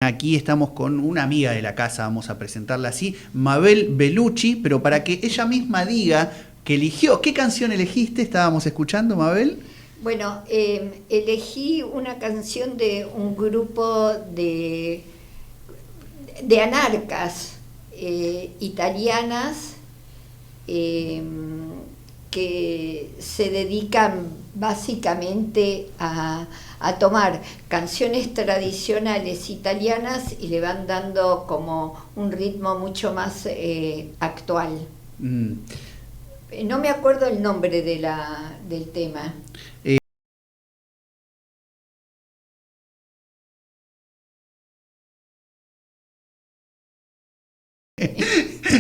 Aquí estamos con una amiga de la casa, vamos a presentarla así, Mabel Bellucci, pero para que ella misma diga que eligió. ¿Qué canción elegiste? ¿Estábamos escuchando, Mabel? Bueno, elegí una canción de un grupo de anarcas italianas eh, que se dedican básicamente a tomar canciones tradicionales italianas y le van dando como un ritmo mucho más actual. Mm. No me acuerdo el nombre del tema.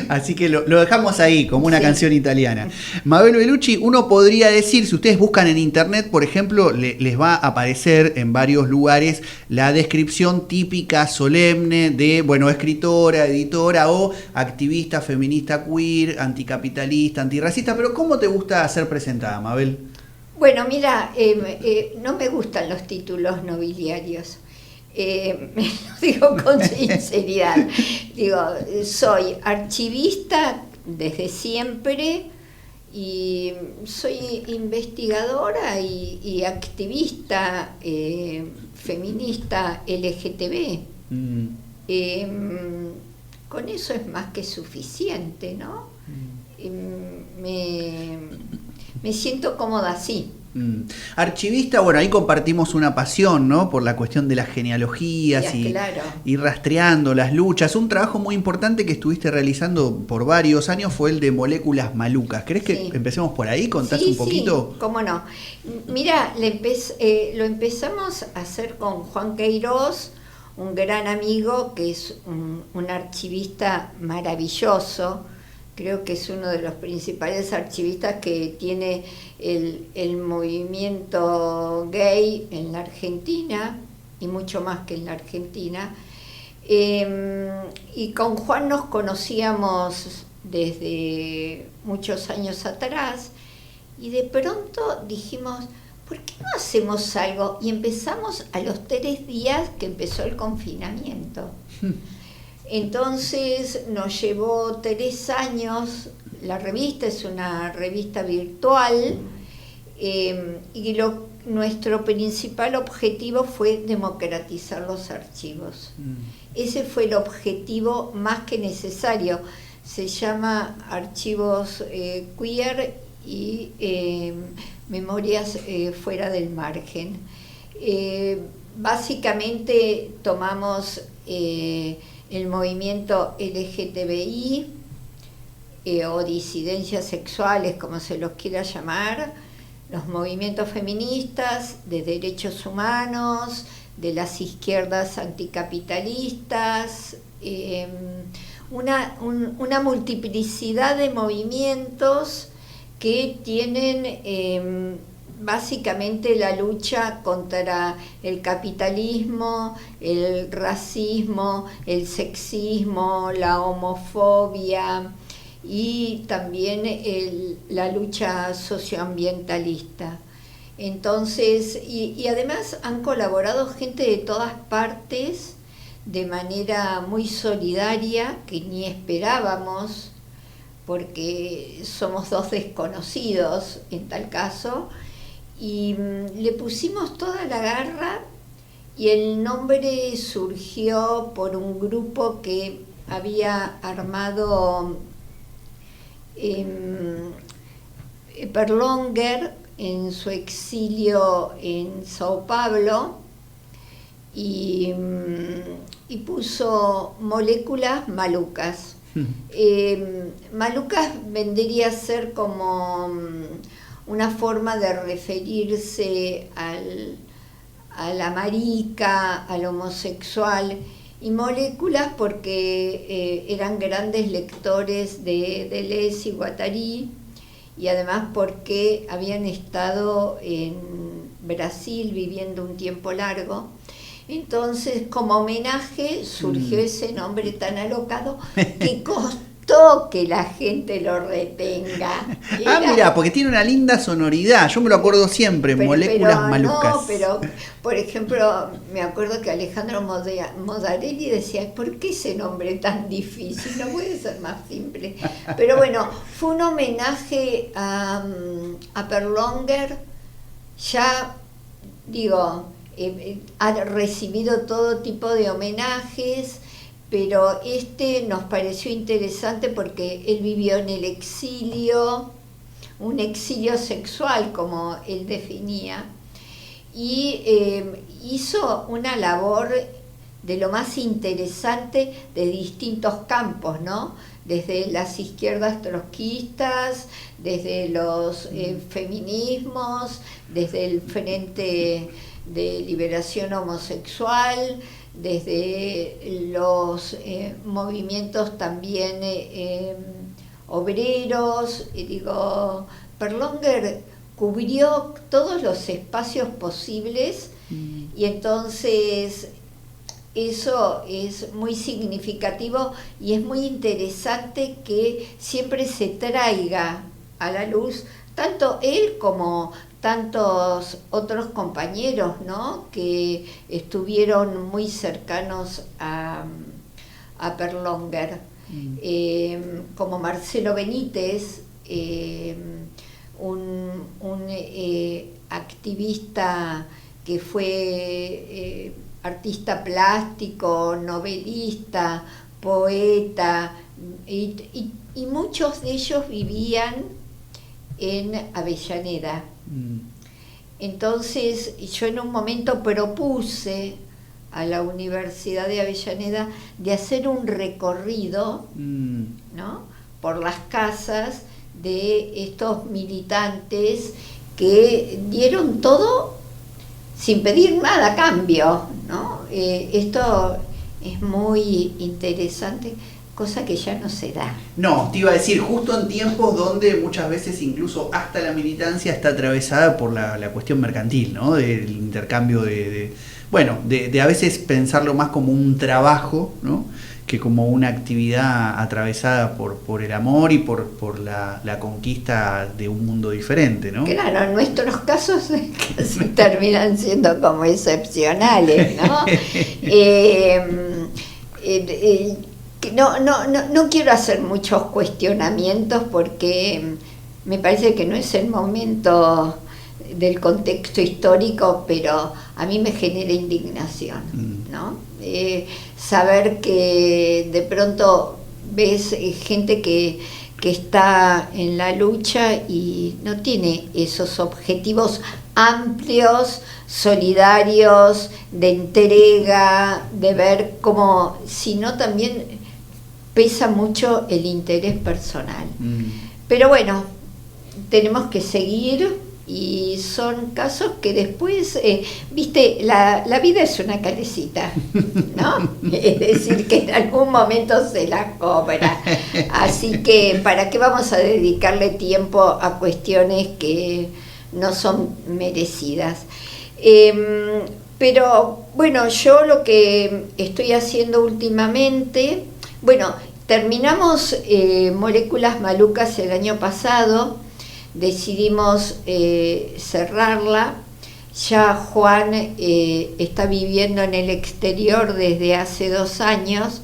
Así que lo dejamos ahí, como una Sí. canción italiana. Mabel Bellucci, uno podría decir, si ustedes buscan en internet, por ejemplo, les va a aparecer en varios lugares la descripción típica, solemne de, bueno, escritora, editora o activista, feminista, queer, anticapitalista, antirracista, pero ¿cómo te gusta ser presentada, Mabel? Bueno, mira, no me gustan los títulos nobiliarios. Me lo digo con sinceridad. Digo, soy archivista desde siempre y soy investigadora y activista feminista LGTB. Mm. Eh, con eso es más que suficiente, ¿no? Eh, me, me siento cómoda así. Archivista, bueno, ahí compartimos una pasión, ¿no? Por la cuestión de las genealogías Ya, claro. y rastreando las luchas. Un trabajo muy importante que estuviste realizando por varios años fue el de moléculas malucas. ¿Querés que Sí. empecemos por ahí? ¿Contás Sí, un poquito? sí, cómo no. Mira, lo empezamos a hacer con Juan Queiroz, un gran amigo que es un archivista maravilloso. Creo que es uno de los principales archivistas que tiene el movimiento gay en la Argentina, y mucho más que en la Argentina. Y con Juan nos conocíamos desde muchos años atrás, y de pronto dijimos, ¿por qué no hacemos algo? Y empezamos a los 3 días que empezó el confinamiento. Entonces nos llevó 3 años, la revista es una revista virtual, y nuestro principal objetivo fue democratizar los archivos. Ese fue el objetivo más que necesario. Se llama Archivos Queer y Memorias Fuera del Margen. Básicamente tomamos el movimiento LGTBI o disidencias sexuales, como se los quiera llamar, los movimientos feministas, de derechos humanos, de las izquierdas anticapitalistas, una multiplicidad de movimientos que tienen básicamente la lucha contra el capitalismo, el racismo, el sexismo, la homofobia y también la lucha socioambientalista. Entonces, y además han colaborado gente de todas partes de manera muy solidaria, que ni esperábamos, porque somos 2 desconocidos en tal caso, y le pusimos toda la garra, y el nombre surgió por un grupo que había armado Berlonger en su exilio en Sao Paulo, y puso moléculas malucas. Malucas vendría a ser como una forma de referirse a la marica, al homosexual, y moléculas porque eran grandes lectores de Deleuze y Guattari, y además porque habían estado en Brasil viviendo un tiempo largo. Entonces, como homenaje, surgió ese nombre tan alocado que costó gustó que la gente lo retenga. Mira, porque tiene una linda sonoridad. Yo me lo acuerdo siempre, Moléculas Malucas. No, pero, por ejemplo, me acuerdo que Alejandro Modarelli decía, ¿por qué ese nombre tan difícil? No puede ser más simple. Pero bueno, fue un homenaje a Perlonger. Ya, digo, ha recibido todo tipo de homenajes, pero nos pareció interesante porque él vivió en el exilio, un exilio sexual como él definía, y hizo una labor de lo más interesante de distintos campos, ¿no? Desde las izquierdas trotskistas, desde los feminismos, desde el Frente de Liberación Homosexual, desde los movimientos también obreros. Perlonger cubrió todos los espacios posibles y entonces eso es muy significativo y es muy interesante que siempre se traiga a la luz tanto él como tantos otros compañeros, ¿no?, que estuvieron muy cercanos a Perlonger, como Marcelo Benítez, un activista que fue artista plástico, novelista, poeta, y muchos de ellos vivían en Avellaneda. Entonces yo en un momento propuse a la Universidad de Avellaneda de hacer un recorrido, ¿no?, por las casas de estos militantes que dieron todo sin pedir nada a cambio, ¿no? Esto es muy interesante, cosa que ya no se da. No, te iba a decir, justo en tiempos donde muchas veces incluso hasta la militancia está atravesada por la cuestión mercantil, ¿no? Del intercambio de a veces pensarlo más como un trabajo, ¿no?, que como una actividad atravesada por el amor y por la conquista de un mundo diferente, ¿no? Claro, en nuestros casos casi terminan siendo como excepcionales, ¿no? No quiero hacer muchos cuestionamientos porque me parece que no es el momento del contexto histórico, pero a mí me genera indignación, ¿no? Saber que de pronto ves gente que está en la lucha y no tiene esos objetivos amplios, solidarios, de entrega, de ver cómo, sino también pesa mucho el interés personal. Pero bueno, tenemos que seguir. Y son casos que después, viste, la vida es una calecita, ¿no? Es decir, que en algún momento se la cobra. Así que, ¿para qué vamos a dedicarle tiempo a cuestiones que no son merecidas? Pero, bueno, yo lo que estoy haciendo últimamente, terminamos Moléculas Malucas el año pasado. Decidimos cerrarla. Ya Juan está viviendo en el exterior desde hace 2 años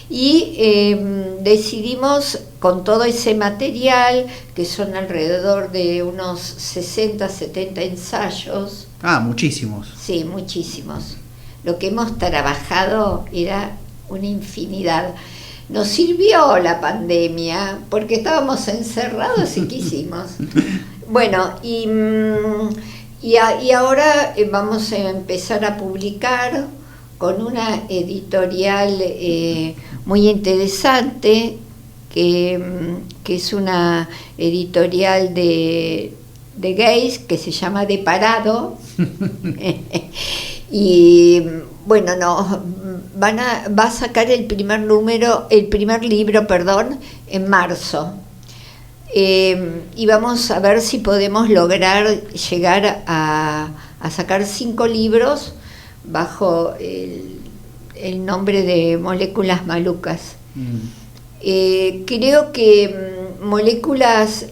y decidimos, con todo ese material, que son alrededor de unos 60, 70 ensayos. Muchísimos. Sí, muchísimos. Lo que hemos trabajado era una infinidad. Nos sirvió la pandemia porque estábamos encerrados y quisimos. Bueno, y ahora vamos a empezar a publicar con una editorial muy interesante, que es una editorial de gays que se llama De Parado. Y bueno, va a sacar el primer libro, en marzo. Y vamos a ver si podemos lograr llegar a sacar 5 libros bajo el nombre de Moléculas Malucas. Creo que Moléculas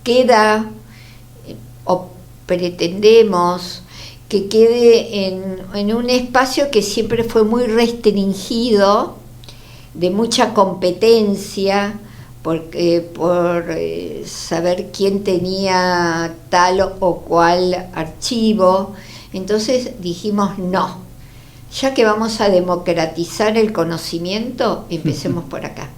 queda, o pretendemos que quede en un espacio que siempre fue muy restringido, de mucha competencia, por saber quién tenía tal o cual archivo. Entonces dijimos no, ya que vamos a democratizar el conocimiento, empecemos por acá.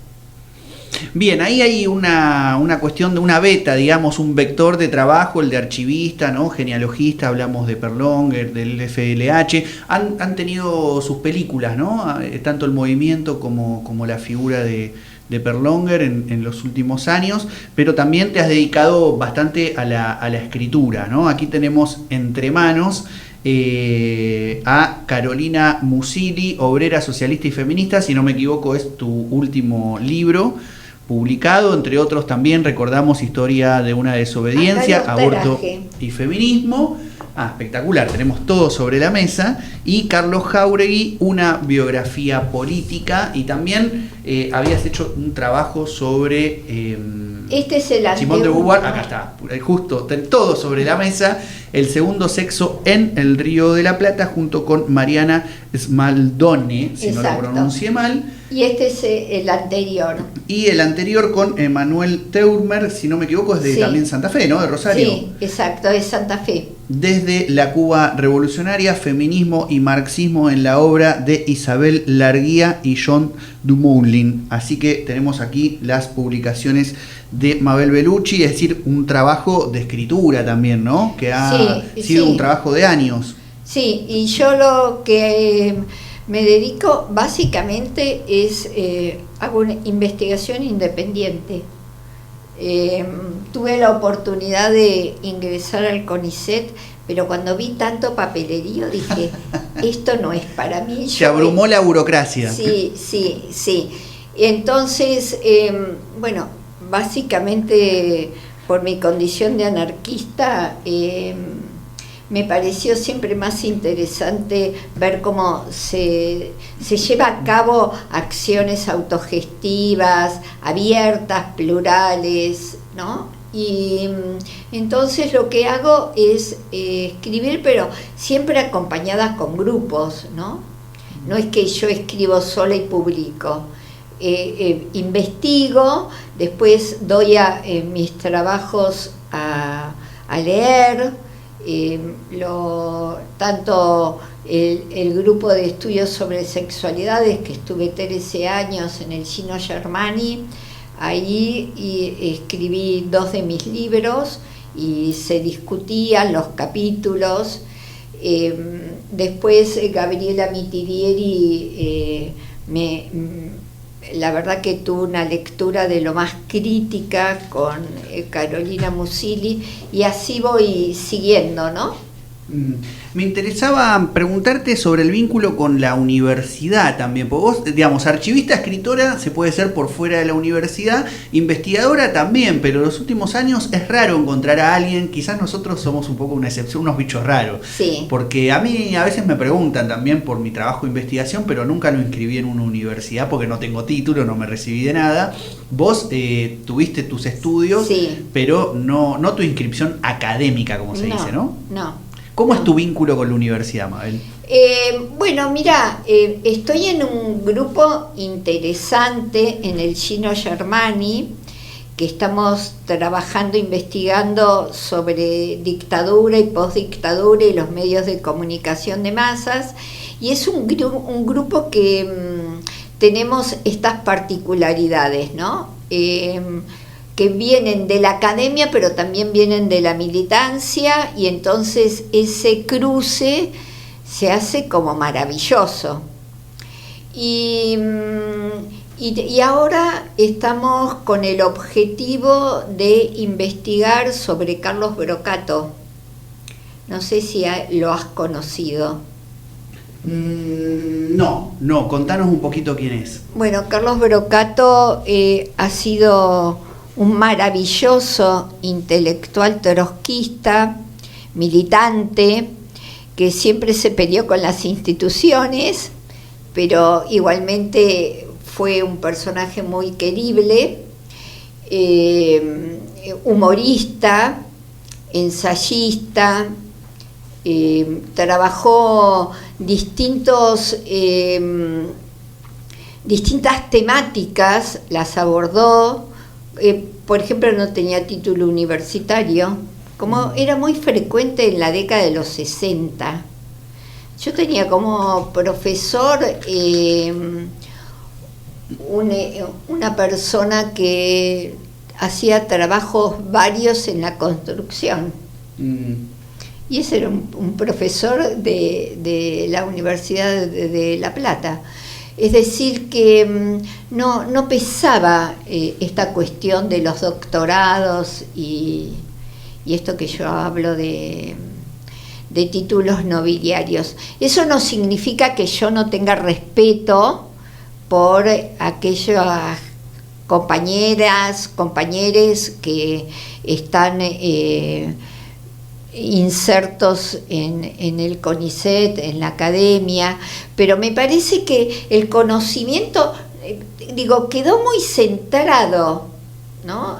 Bien, ahí hay una cuestión de una beta, digamos, un vector de trabajo, el de archivista, ¿no? Genealogista, hablamos de Perlonger, del FLH, han tenido sus películas, ¿no? Tanto el movimiento como la figura de Perlonger en los últimos años, pero también te has dedicado bastante a la escritura, ¿no? Aquí tenemos entre manos a Carolina Musili, obrera, socialista y feminista, si no me equivoco es tu último libro publicado, entre otros también recordamos Historia de una desobediencia, aborto y feminismo. Espectacular, tenemos todo sobre la mesa. Y Carlos Jáuregui, una biografía política, y también habías hecho un trabajo sobre este es el Simone de Beauvoir, acá está, justo todo sobre la mesa, el segundo sexo en el Río de la Plata, junto con Mariana Smaldone, si no lo pronuncié mal. Y este es el anterior. Y el anterior con Emanuel Teurmer, si no me equivoco, es de también Santa Fe, ¿no? De Rosario. Sí, exacto, es Santa Fe. Desde la Cuba revolucionaria, feminismo y marxismo en la obra de Isabel Larguía y John Dumoulin. Así que tenemos aquí las publicaciones de Mabel Bellucci, es decir, un trabajo de escritura también, ¿no? Que ha sido un trabajo de años. Sí, y yo lo que me dedico básicamente es, hago una investigación independiente. Tuve la oportunidad de ingresar al CONICET, pero cuando vi tanto papelerío dije, esto no es para mí. Se abrumó la burocracia. Sí. Entonces, bueno, básicamente por mi condición de anarquista, me pareció siempre más interesante ver cómo se lleva a cabo acciones autogestivas, abiertas, plurales, ¿no? Y entonces lo que hago es escribir, pero siempre acompañada con grupos, ¿no? No es que yo escribo sola y publico. Investigo, después doy mis trabajos a leer. Tanto el grupo de estudios sobre sexualidades, que estuve 13 años en el Gino Germani, ahí escribí 2 de mis libros y se discutían los capítulos. Después Gabriela Mitidieri la verdad que tuve una lectura de lo más crítica con Carolina Musili, y así voy siguiendo, ¿no? Me interesaba preguntarte sobre el vínculo con la universidad también, porque vos, digamos, archivista, escritora, se puede ser por fuera de la universidad, investigadora también, pero en los últimos años es raro encontrar a alguien, quizás nosotros somos un poco una excepción, unos bichos raros, porque a mí a veces me preguntan también por mi trabajo de investigación, pero nunca lo inscribí en una universidad porque no tengo título, no me recibí de nada. Vos tuviste tus estudios, pero no tu inscripción académica, como se dice, ¿no? No. ¿Cómo es tu vínculo con la universidad, Mabel? Bueno, mira, estoy en un grupo interesante en el Gino Germani, que estamos trabajando, investigando sobre dictadura y postdictadura y los medios de comunicación de masas, y es un grupo que tenemos estas particularidades, ¿no? Que vienen de la academia, pero también vienen de la militancia, y entonces ese cruce se hace como maravilloso. Y ahora estamos con el objetivo de investigar sobre Carlos Brocato. No sé si lo has conocido. No, contanos un poquito quién es. Bueno, Carlos Brocato ha sido un maravilloso intelectual trotskista, militante, que siempre se peleó con las instituciones, pero igualmente fue un personaje muy querible, humorista, ensayista, trabajó distintas temáticas, las abordó. Por ejemplo, no tenía título universitario, como era muy frecuente en la década de los 60. Yo tenía como profesor una persona que hacía trabajos varios en la construcción. Y ese era un profesor de la Universidad de La Plata. Es decir, que no pesaba esta cuestión de los doctorados y esto que yo hablo de títulos nobiliarios. Eso no significa que yo no tenga respeto por aquellas compañeros que están insertos en el CONICET, en la academia, pero me parece que el conocimiento, quedó muy centrado, ¿no?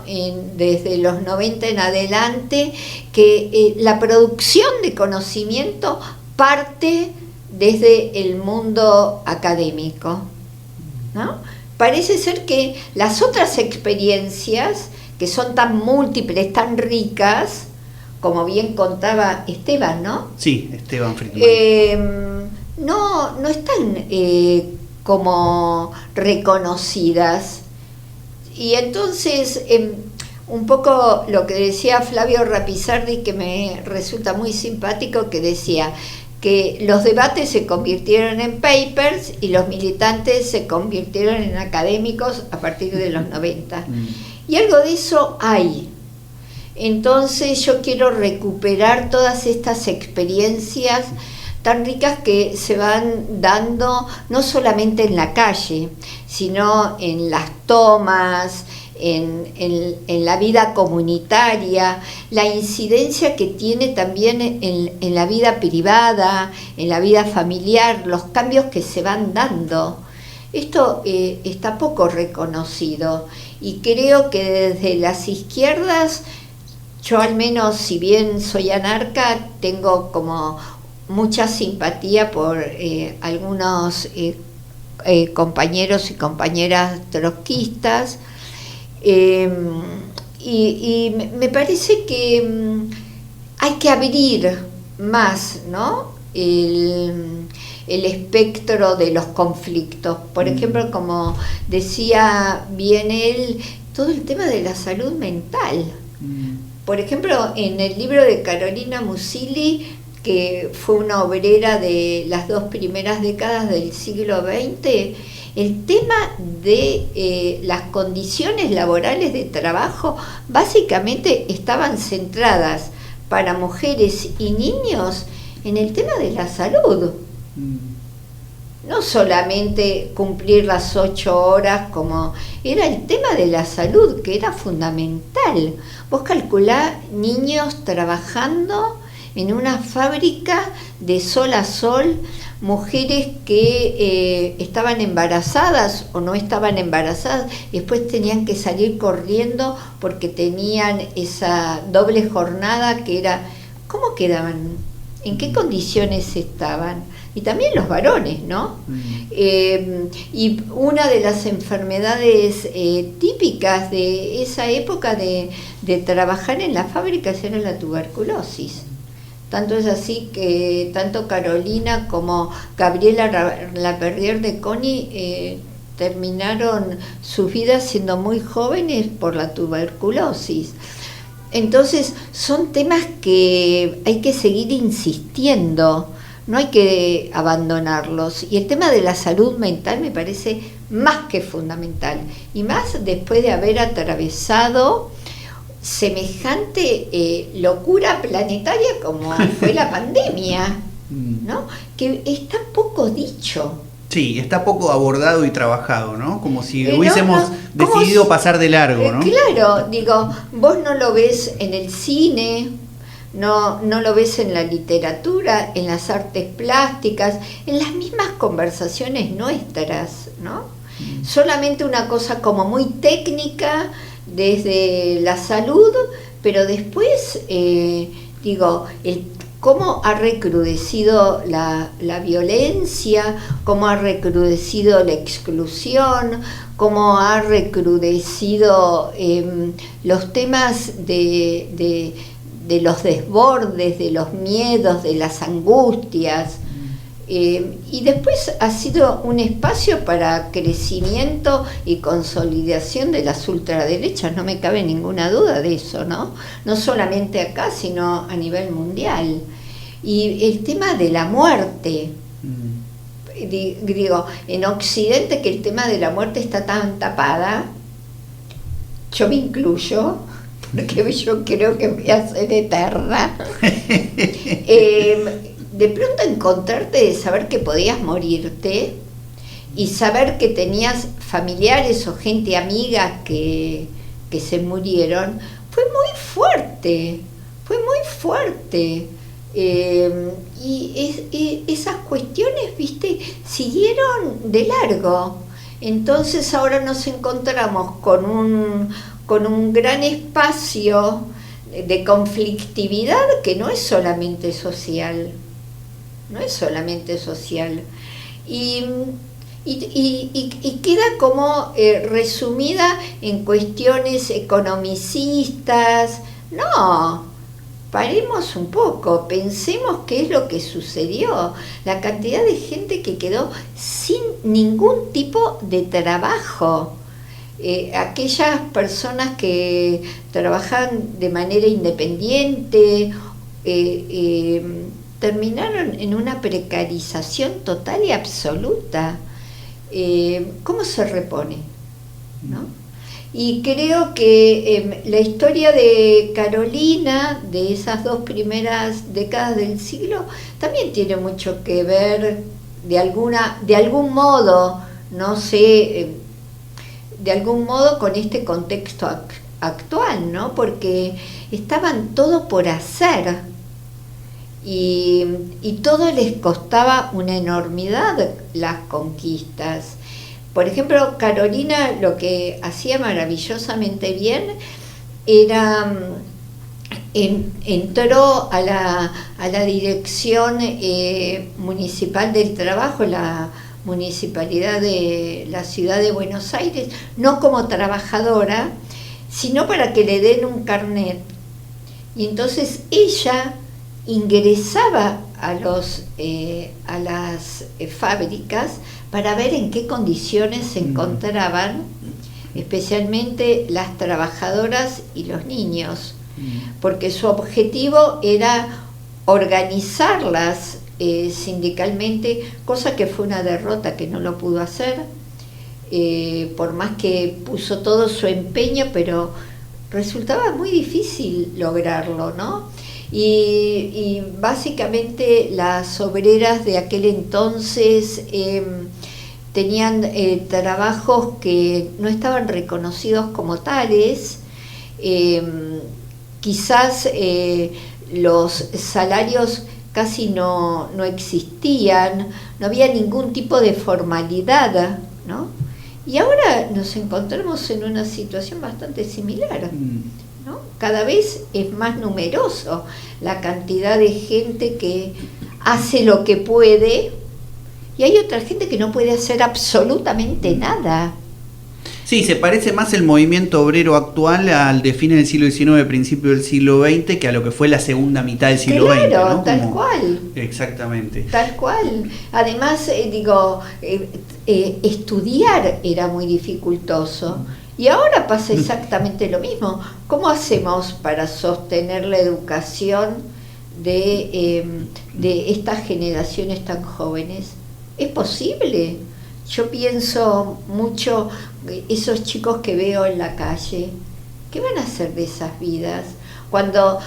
Desde los 90 en adelante, que la producción de conocimiento parte desde el mundo académico, ¿no? Parece ser que las otras experiencias, que son tan múltiples, tan ricas, como bien contaba Esteban, ¿no? Sí, Esteban Friedman. No están como reconocidas. Y entonces, un poco lo que decía Flavio Rapizardi, que me resulta muy simpático, que decía que los debates se convirtieron en papers y los militantes se convirtieron en académicos a partir de los 90. Y algo de eso hay. Entonces yo quiero recuperar todas estas experiencias tan ricas que se van dando no solamente en la calle, sino en las tomas, en la vida comunitaria, la incidencia que tiene también en la vida privada, en la vida familiar, los cambios que se van dando. Esto está poco reconocido y creo que desde las izquierdas, yo al menos, si bien soy anarca, tengo como mucha simpatía por algunos compañeros y compañeras trotskistas, y me parece que hay que abrir más, ¿no?, el espectro de los conflictos. Por ejemplo, como decía bien él, todo el tema de la salud mental. Por ejemplo, en el libro de Carolina Musili, que fue una obrera de las 2 primeras décadas del siglo XX, el tema de las condiciones laborales de trabajo básicamente estaban centradas para mujeres y niños en el tema de la salud. No solamente cumplir las 8 horas, como era el tema de la salud, que era fundamental. Vos calculá niños trabajando en una fábrica de sol a sol, mujeres que estaban embarazadas o no estaban embarazadas, después tenían que salir corriendo porque tenían esa doble jornada que era, ¿cómo quedaban? ¿En qué condiciones estaban? Y también los varones, ¿no? Y una de las enfermedades típicas de esa época de trabajar en las fábricas era la tuberculosis. Tanto es así que tanto Carolina como Gabriela Laperriere de Coni terminaron sus vidas siendo muy jóvenes por la tuberculosis. Entonces son temas que hay que seguir insistiendo, no hay que abandonarlos. Y el tema de la salud mental me parece más que fundamental, y más después de haber atravesado semejante locura planetaria como fue la pandemia, ¿no? Que está poco dicho. Sí, está poco abordado y trabajado, ¿no? Como si hubiésemos decidido pasar de largo, ¿no? Claro, digo, vos no lo ves en el cine, no lo ves en la literatura, en las artes plásticas, en las mismas conversaciones nuestras, ¿no? Solamente una cosa como muy técnica desde la salud, pero después, cómo ha recrudecido la violencia, cómo ha recrudecido la exclusión, cómo ha recrudecido los temas de los desbordes, de los miedos, de las angustias. Y después ha sido un espacio para crecimiento y consolidación de las ultraderechas, no me cabe ninguna duda de eso, ¿no? No solamente acá, sino a nivel mundial. Y el tema de la muerte, digo, en Occidente, que el tema de la muerte está tan tapada, yo me incluyo, porque yo creo que voy a ser eterna. De pronto encontrarte de saber que podías morirte y saber que tenías familiares o gente amiga que se murieron, fue muy fuerte, y esas cuestiones, viste, siguieron de largo. Entonces ahora nos encontramos con un gran espacio de conflictividad que no es solamente social. Y queda como resumida en cuestiones economicistas. No, paremos un poco, pensemos qué es lo que sucedió, la cantidad de gente que quedó sin ningún tipo de trabajo. Aquellas personas que trabajan de manera independiente, terminaron en una precarización total y absoluta. ¿Cómo se repone? ¿No? Y creo que la historia de Carolina, de esas 2 primeras décadas del siglo, también tiene mucho que ver, de algún modo, no sé, de algún modo con este contexto actual, ¿no? Porque estaban todo por hacer. Y todo les costaba una enormidad las conquistas. Por ejemplo, Carolina lo que hacía maravillosamente bien era, entró a la dirección municipal del trabajo, la municipalidad de la ciudad de Buenos Aires, no como trabajadora, sino para que le den un carnet. Y entonces ella ingresaba a las fábricas para ver en qué condiciones se encontraban, especialmente las trabajadoras y los niños, porque su objetivo era organizarlas sindicalmente, cosa que fue una derrota, que no lo pudo hacer, por más que puso todo su empeño, pero resultaba muy difícil lograrlo, ¿no? Y básicamente las obreras de aquel entonces tenían trabajos que no estaban reconocidos como tales, quizás los salarios casi no existían, no había ningún tipo de formalidad, ¿no? Y ahora nos encontramos en una situación bastante similar, ¿no? Cada vez es más numeroso la cantidad de gente que hace lo que puede y hay otra gente que no puede hacer absolutamente nada. Sí, se parece más el movimiento obrero actual al de fines del siglo XIX, principio del siglo XX, que a lo que fue la segunda mitad del siglo XX, ¿no? Tal cual. Exactamente. Tal cual. Además, estudiar era muy dificultoso. Y ahora pasa exactamente lo mismo. ¿Cómo hacemos para sostener la educación de estas generaciones tan jóvenes? ¿Es posible? Yo pienso mucho esos chicos que veo en la calle. ¿Qué van a hacer de esas vidas? Cuando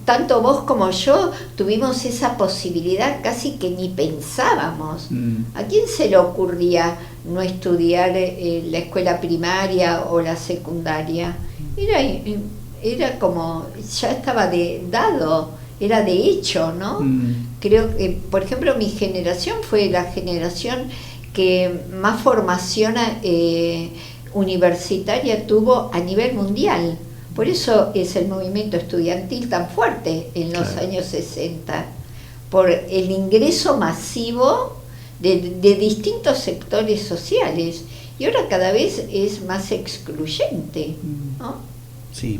tanto vos como yo tuvimos esa posibilidad, casi que ni pensábamos. ¿A quién se le ocurría no estudiar la escuela primaria o la secundaria? Era como, ya estaba dado, era de hecho, ¿no? Creo que, por ejemplo, mi generación fue la generación que más formación universitaria tuvo a nivel mundial. Por eso es el movimiento estudiantil tan fuerte en los años 60, por el ingreso masivo de distintos sectores sociales. Y ahora cada vez es más excluyente, ¿no? Sí.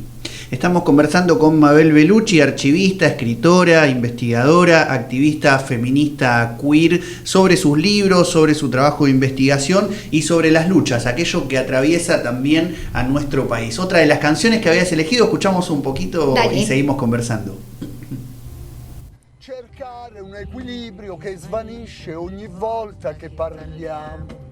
Estamos conversando con Mabel Bellucci, archivista, escritora, investigadora, activista feminista queer, sobre sus libros, sobre su trabajo de investigación y sobre las luchas, aquello que atraviesa también a nuestro país. Otra de las canciones que habías elegido, escuchamos un poquito. Dale. Y seguimos conversando. Cercare un equilibrio che svanisce ogni volta che parliamo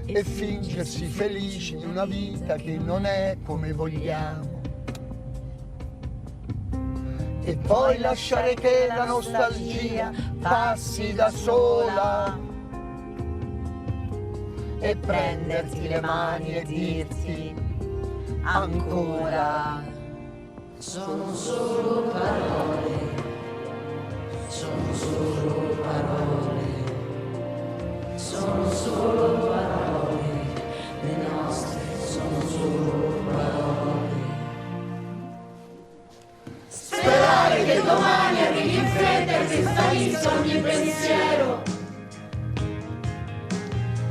e fingersi felici di una vita che non è come vogliamo, e poi lasciare che la nostalgia passi da sola e prenderti le mani e dirti ancora: sono solo parole, sono solo parole, sono solo parole, le nostre sono solo parole. Sperare che domani arrivi in fretta e si sparisca ogni pensiero,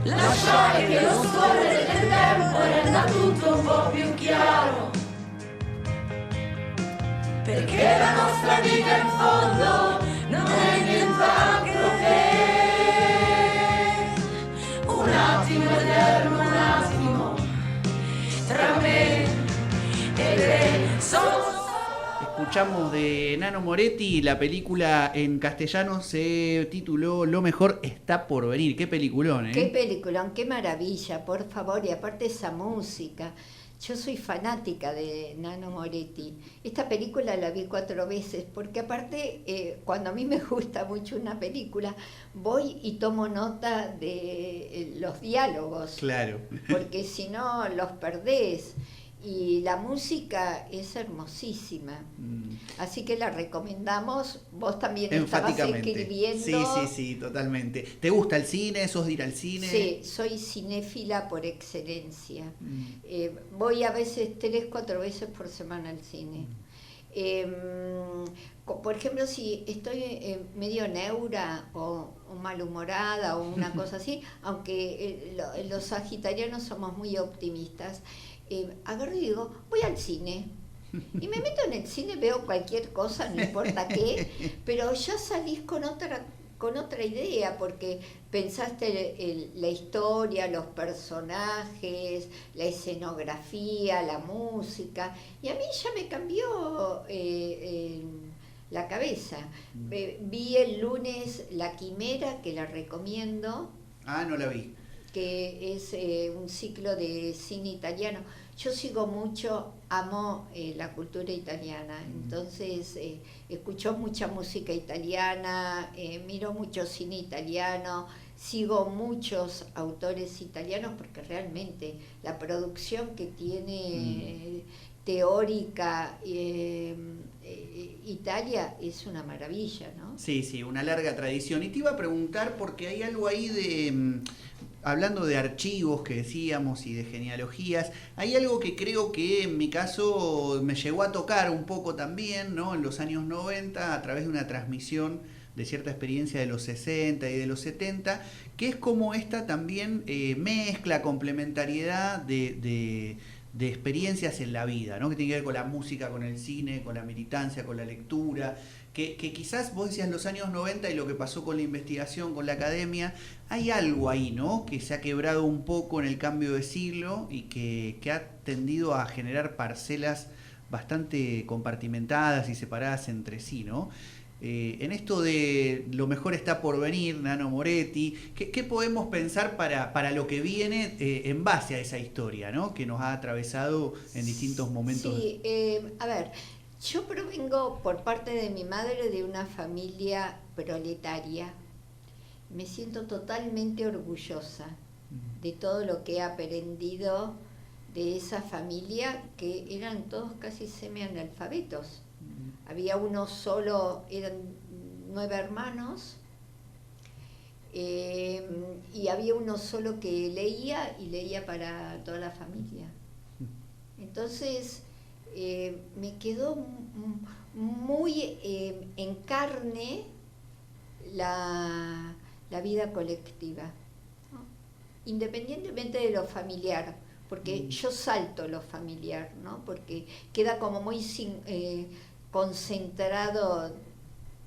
lasciare che lo scorrere del tempo renda tutto un po' più chiaro, perché la nostra vita in fondo non è nient'altro che un attimo eterno, un attimo tra me e te. Escuchamos de Nano Moretti, la película en castellano se tituló Lo mejor está por venir. Qué peliculón, ¿eh? Qué peliculón, qué maravilla, por favor, y aparte esa música. Yo soy fanática de Nano Moretti. Esta película la vi 4 veces, porque aparte, cuando a mí me gusta mucho una película, voy y tomo nota de los diálogos. Claro. Porque si no, los perdés. Y la música es hermosísima. Así que la recomendamos. Vos también estabas escribiendo. Sí, totalmente. ¿Te gusta el cine? ¿Sos de ir al cine? Sí, soy cinéfila por excelencia. Voy a veces 3-4 veces por semana al cine. Por ejemplo, si estoy medio neura o malhumorada o una cosa así, aunque los sagitarianos somos muy optimistas, agarro y digo, voy al cine. Y me meto en el cine, veo cualquier cosa, no importa qué, pero ya salís con otra idea, porque pensaste la historia, los personajes, la escenografía, la música, y a mí ya me cambió la cabeza. Vi el lunes La Quimera, que la recomiendo. Ah, no la vi. Que es un ciclo de cine italiano. Yo sigo mucho, amo la cultura italiana, entonces escucho mucha música italiana, miro mucho cine italiano, sigo muchos autores italianos, porque realmente la producción que tiene teórica Italia es una maravilla, ¿no? Sí, una larga tradición. Y te iba a preguntar, porque hay algo ahí de... Hablando de archivos que decíamos y de genealogías, hay algo que creo que en mi caso me llegó a tocar un poco también, ¿no? En los años 90, a través de una transmisión de cierta experiencia de los 60 y de los 70, que es como esta también mezcla, complementariedad de experiencias en la vida, ¿no? Que tiene que ver con la música, con el cine, con la militancia, con la lectura, que quizás vos decías los años 90 y lo que pasó con la investigación, con la academia, hay algo ahí, ¿no? Que se ha quebrado un poco en el cambio de siglo y que ha tendido a generar parcelas bastante compartimentadas y separadas entre sí, ¿no? En esto de lo mejor está por venir, Nano Moretti, ¿qué podemos pensar para lo que viene en base a esa historia, ¿no? Que nos ha atravesado en distintos momentos? Sí, a ver, yo provengo por parte de mi madre de una familia proletaria. Me siento totalmente orgullosa de todo lo que he aprendido de esa familia, que eran todos casi semianalfabetos. Había uno solo, eran 9 hermanos, y había uno solo que leía y leía para toda la familia. Entonces me quedó muy en carne la vida colectiva, ¿no? Independientemente de lo familiar, porque yo salto lo familiar, ¿no? Porque queda como muy concentrado,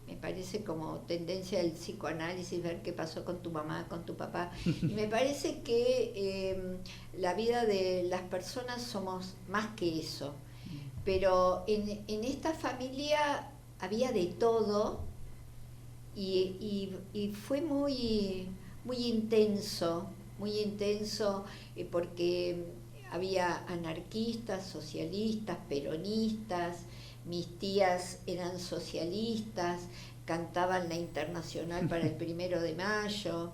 me parece como tendencia del psicoanálisis, ver qué pasó con tu mamá, con tu papá. Y me parece que la vida de las personas somos más que eso. Pero en esta familia había de todo y fue muy intenso, porque había anarquistas, socialistas, peronistas. Mis tías eran socialistas, cantaban la Internacional para el 1 de Mayo.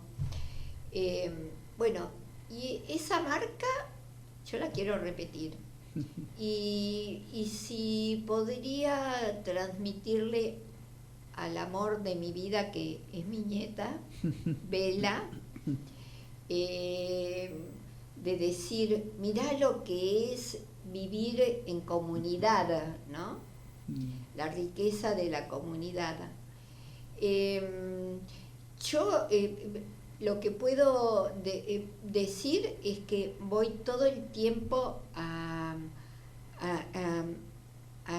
Bueno, y esa marca yo la quiero repetir. Y si podría transmitirle al amor de mi vida, que es mi nieta, Bella, de decir, mirá lo que es vivir en comunidad, ¿no? La riqueza de la comunidad. Yo lo que puedo decir es que voy todo el tiempo a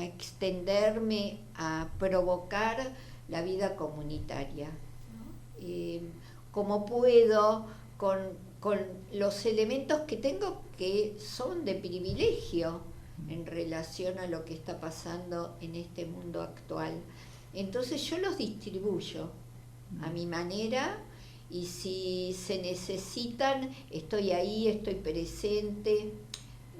extenderme, a provocar la vida comunitaria, ¿no? Como puedo, con los elementos que tengo, que son de privilegio en relación a lo que está pasando en este mundo actual. Entonces yo los distribuyo a mi manera, y si se necesitan, estoy ahí, estoy presente.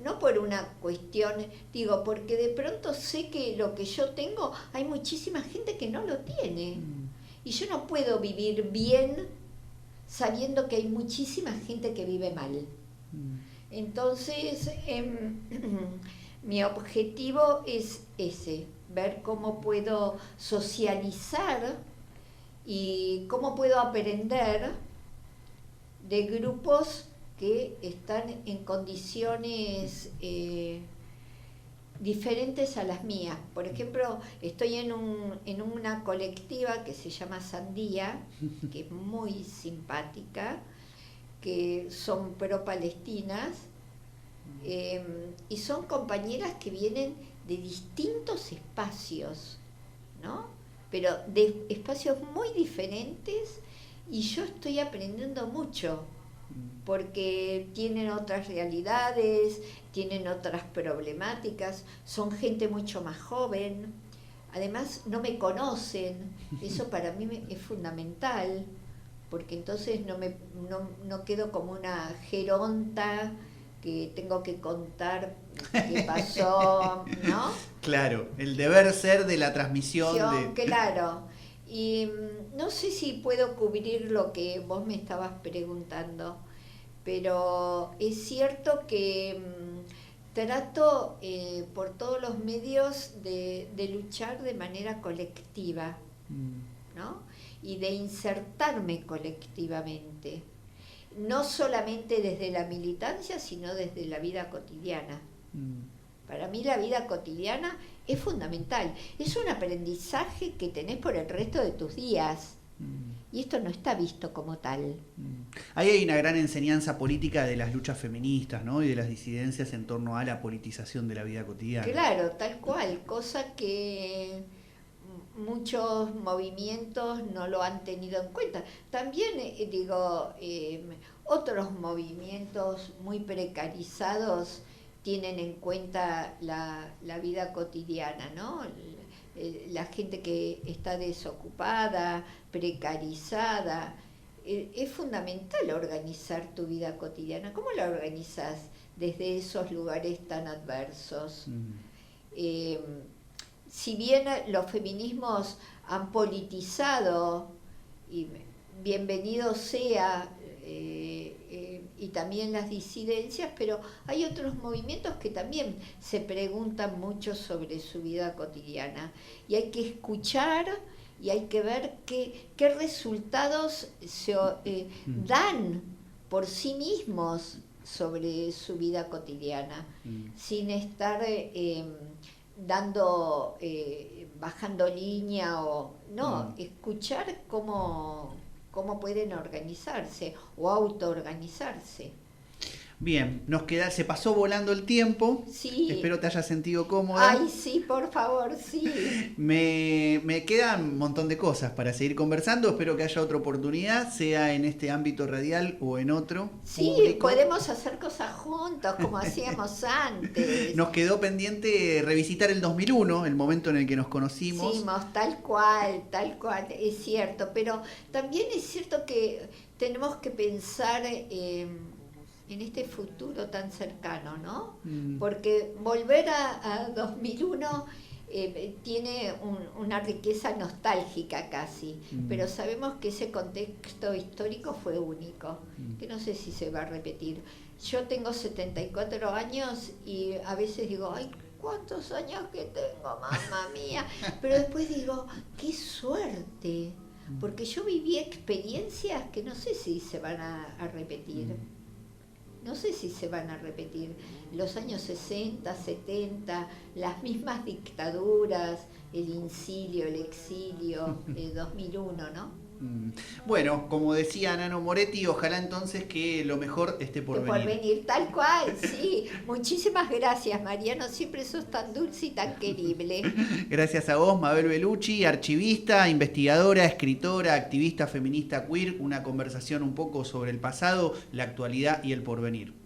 No por una cuestión, digo, porque de pronto sé que lo que yo tengo, hay muchísima gente que no lo tiene. Y yo no puedo vivir bien sabiendo que hay muchísima gente que vive mal. Entonces, mi objetivo es ese, ver cómo puedo socializar y cómo puedo aprender de grupos que están en condiciones diferentes a las mías. Por ejemplo, estoy en una colectiva que se llama Sandía, que es muy simpática, que son pro-palestinas, y son compañeras que vienen de distintos espacios, ¿no? Pero de espacios muy diferentes, y yo estoy aprendiendo mucho, porque tienen otras realidades, tienen otras problemáticas, son gente mucho más joven, además no me conocen, eso para mí es fundamental, porque entonces no quedo como una geronta que tengo que contar qué pasó, ¿no? Claro, el deber ser de la transmisión. Claro, y no sé si puedo cubrir lo que vos me estabas preguntando, pero es cierto que trato por todos los medios de luchar de manera colectiva, ¿no? Y de insertarme colectivamente, no solamente desde la militancia, sino desde la vida cotidiana. Para mí la vida cotidiana es fundamental, es un aprendizaje que tenés por el resto de tus días, y esto no está visto como tal. Ahí hay una gran enseñanza política de las luchas feministas, ¿no? Y de las disidencias en torno a la politización de la vida cotidiana. Claro, tal cual, cosa que muchos movimientos no lo han tenido en cuenta. También, otros movimientos muy precarizados tienen en cuenta la vida cotidiana, ¿no? La gente que está desocupada, precarizada. Es fundamental organizar tu vida cotidiana. ¿Cómo la organizas desde esos lugares tan adversos? Si bien los feminismos han politizado, y bienvenido sea, y también las disidencias, pero hay otros movimientos que también se preguntan mucho sobre su vida cotidiana, y hay que escuchar y hay que ver qué resultados dan por sí mismos sobre su vida cotidiana, sin estar bajando línea o no, escuchar cómo pueden organizarse o autoorganizarse. Bien, se pasó volando el tiempo. Sí. Espero te hayas sentido cómoda. Ay, sí, por favor, sí. Me quedan un montón de cosas para seguir conversando. Espero que haya otra oportunidad, sea en este ámbito radial o en otro. Sí, público. podemos hacer cosas juntos como hacíamos antes. Nos quedó pendiente revisitar el 2001, el momento en el que nos conocimos. Hicimos tal cual, es cierto. Pero también es cierto que tenemos que pensar en este futuro tan cercano, ¿no? Porque volver a 2001 tiene una riqueza nostálgica casi, pero sabemos que ese contexto histórico fue único, que no sé si se va a repetir. Yo tengo 74 años y a veces digo, ay, ¿cuántos años que tengo, mamá mía? Pero después digo, qué suerte, porque yo viví experiencias que no sé si se van a repetir. No sé si se van a repetir los años 60, 70, las mismas dictaduras, el incilio, el exilio, el 2001, ¿no? Bueno, como decía Nano Moretti, ojalá entonces que lo mejor esté por venir. Por venir, tal cual, sí. Muchísimas gracias, Mariano, siempre sos tan dulce y tan querible. Gracias a vos, Mabel Bellucci, archivista, investigadora, escritora, activista feminista queer, una conversación un poco sobre el pasado, la actualidad y el porvenir.